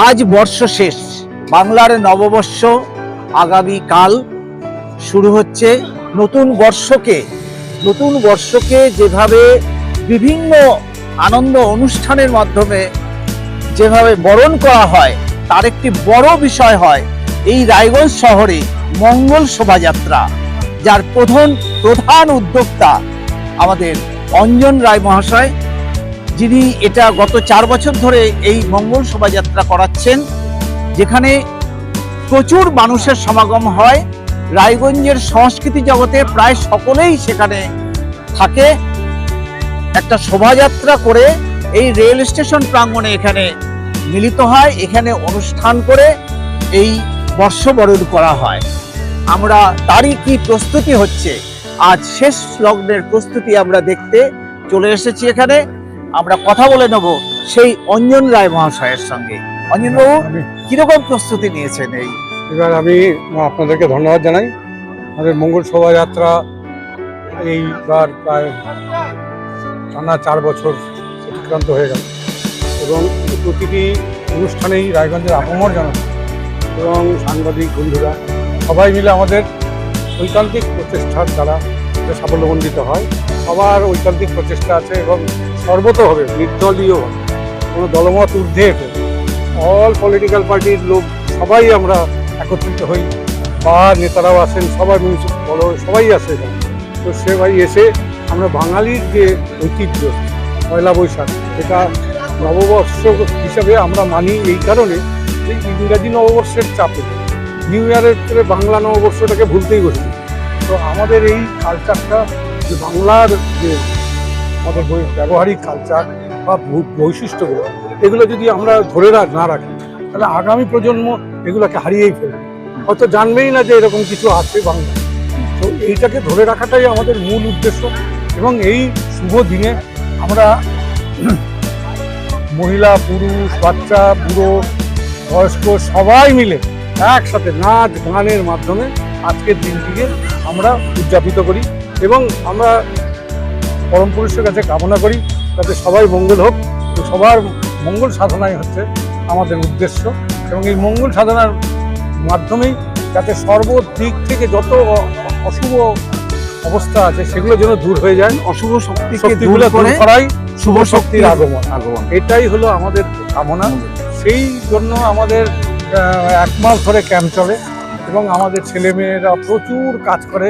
আজ বর্ষ শেষ, বাংলার নববর্ষ আগামীকাল শুরু হচ্ছে। নতুন বর্ষকে যেভাবে বিভিন্ন আনন্দ অনুষ্ঠানের মাধ্যমে যেভাবে বরণ করা হয়, তার একটি বড় বিষয় হয় এই রায়গঞ্জ শহরে মঙ্গল শোভাযাত্রা, যার প্রধান উদ্যোক্তা আমাদের অঞ্জন রায় মহাশয়, যিনি এটা গত 4 বছর ধরে এই মঙ্গল শোভাযাত্রা করাচ্ছেন, যেখানে প্রচুর মানুষের সমাগম হয়। রায়গঞ্জের সংস্কৃতি জগতে প্রায় সকলেই সেখানে থাকে। একটা শোভাযাত্রা করে এই রেল স্টেশন প্রাঙ্গণে এখানে মিলিত হয়, এখানে অনুষ্ঠান করে এই বর্ষবরণ করা হয়। আমরা তারই কি প্রস্তুতি হচ্ছে, আজ শেষ লগ্নের প্রস্তুতি আমরা দেখতে চলে এসেছি এখানে। আমরা কথা বলে নেব সেই অঞ্জন রায় মহাশয়ের সঙ্গে। অঞ্জনবাবু, কিরকম প্রস্তুতি নিয়েছেন? এবার আমি আপনাদেরকে ধন্যবাদ জানাই। আমাদের মঙ্গল শোভাযাত্রা এইবার প্রায় টানা 4 বছর অতিক্রান্ত হয়ে গেল এবং প্রতিটি অনুষ্ঠানেই রায়গঞ্জের আপমর জানাচ্ছে এবং সাংবাদিক বন্ধুরা সবাই মিলে আমাদের ঐকান্তিক প্রচেষ্টার দ্বারা এটা সাফল্যমণ্ডিত হয়। সবার ঐকান্তিক প্রচেষ্টা আছে এবং সর্বতভাবে নির্দলীয়ভাবে, কোনো দলমত ঊর্ধ্বে অল পলিটিক্যাল পার্টির লোক সবাই আমরা একত্রিত হই, বা নেতারাও আসেন, সবাই মিউনিসিপাল সবাই আসে এখানে। তো সেবাই এসে আমরা বাঙালির যে ঐতিহ্য পয়লা বৈশাখ, এটা নববর্ষ হিসাবে আমরা মানি এই কারণে যে ইংরাজি নববর্ষের চাপে নিউ ইয়ারের থেকে বাংলা নববর্ষটাকে ভুলতেই বসেছি। তো আমাদের এই কালচারটা, যে বাংলার যে আমাদের ব্যবহারিক কালচার বা বৈশিষ্ট্যগুলো, এগুলো যদি আমরা ধরে না রাখি, তাহলে আগামী প্রজন্ম এগুলোকে হারিয়েই ফেলবে, হয়তো জানবেই না যে এরকম কিছু আছে বাংলা। তো এইটাকে ধরে রাখাটাই আমাদের মূল উদ্দেশ্য। এবং এই শুভ দিনে আমরা মহিলা, পুরুষ, বাচ্চা, বুড়ো, বয়স্ক সবাই মিলে একসাথে নাচ গানের মাধ্যমে আজকের দিনটিকে আমরা উদযাপিত করি এবং আমরা পরম পুরুষের কাছে কামনা করি যাতে সবাই মঙ্গল হোক। সবার মঙ্গল সাধনাই হচ্ছে আমাদের উদ্দেশ্য এবং এই মঙ্গল সাধনার মাধ্যমেই যাতে সর্বদিক থেকে যত অশুভ অবস্থা আছে সেগুলো যেন দূর হয়ে যায়, অশুভ শক্তিগুলো দূর করাই শুভ শক্তির আগমন। এটাই হলো আমাদের কামনা। সেই জন্য আমাদের 1 মাস ধরে ক্যাম্প চলে এবং আমাদের ছেলেমেয়েরা প্রচুর কাজ করে।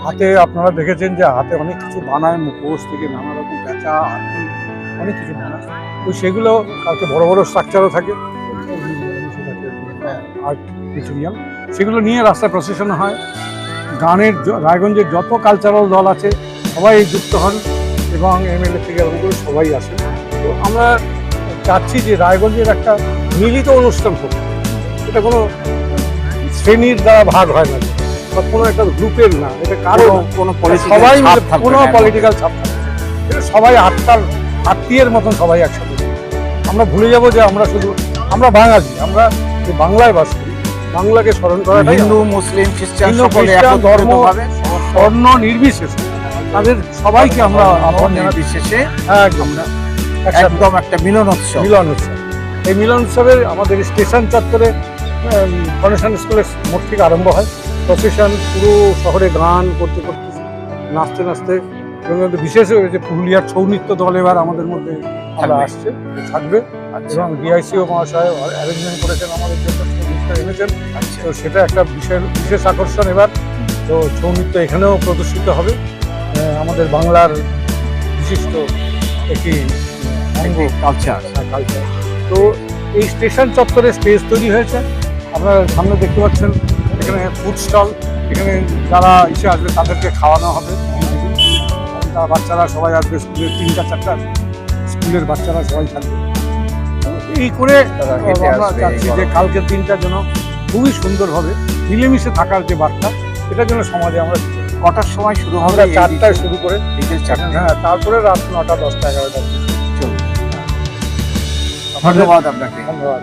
হাতে আপনারা দেখেছেন যে হাতে অনেক কিছু বানায়, মুখোশ থেকে নানা রকম পেঁচা, হাতি, অনেক কিছু বানায়। তো সেগুলো কালকে বড় বড় স্ট্রাকচারও থাকে, আর্ট মিউজিয়াম, সেগুলো নিয়ে রাস্তায় প্রসেশন হয়। গানের রায়গঞ্জের যত কালচারাল দল আছে সবাই যুক্ত হন এবং এমএলএ থেকে আরম্ভ করে সবাই আসে। তো আমরা চাচ্ছি যে রায়গঞ্জের একটা মিলিত অনুষ্ঠান হোক, এটা কোনো শ্রেণীর দ্বারা ভাগ হয় না বা কোনো একটা গ্রুপের না, এটা কারো সবাই কোনো পলিটিক্যাল ছাপ থাকে, এটা সবাই আত্মীয়ের মতন সবাই একসাথে। আমরা ভুলে যাব যে আমরা বাঙালি, আমরা বাংলায় বাস করি, বাংলাকে স্মরণ করা, হিন্দু, মুসলিম, খ্রিস্টান ধর্ম বর্ণ নির্বিশেষে তাদের সবাইকে আমরা নির্বিশেষে আমরা একদম একটা মিলন উৎসব। এই মিলন উৎসবের আমাদের স্টেশন চত্বরে ফাউন্ডেশন স্কুলের মোড় থেকে আরম্ভ হয়। প্রসেশন পুরো শহরে গান করতে করতে, নাচতে নাচতে, এবং বিশেষ যে পুরুলিয়ার ছৌ নৃত্য দল এবার আমাদের মধ্যে আসছে, থাকবে। এবং ডিআইসিও মহাশয় অ্যারেঞ্জমেন্ট করেছেন আমাদের জন্য, ছৌ নৃত্য এনেছেন। তো সেটা একটা বিশেষ আকর্ষণ এবার। তো ছৌ নৃত্য এখানেও প্রদর্শিত হবে, আমাদের বাংলার বিশিষ্ট একটি কালচার। তো এই স্টেশন চত্বরে স্টেজ তৈরি হয়েছে, আপনারা সামনে দেখতে পাচ্ছেন। এখানে ফুড স্টল, এখানে যারা এসে আসবে তাদেরকে খাওয়ানো হবে। তারা বাচ্চারা সবাই আসবে, স্কুলের 3টা-4টা স্কুলের বাচ্চারা সবাই থাকবে। এই করে আমরা চাচ্ছি যে কালকের দিনটা যেন খুবই সুন্দরভাবে মিলেমিশে থাকার যে বার্তা, এটা যেন সমাজে আমরা। কটার সময় শুরু হবে? 4টায় শুরু করে বিকেল 4টা, হ্যাঁ, তারপরে রাত 9টা, 10টা, 11টা। ধন্যবাদ আপনাকে। ধন্যবাদ।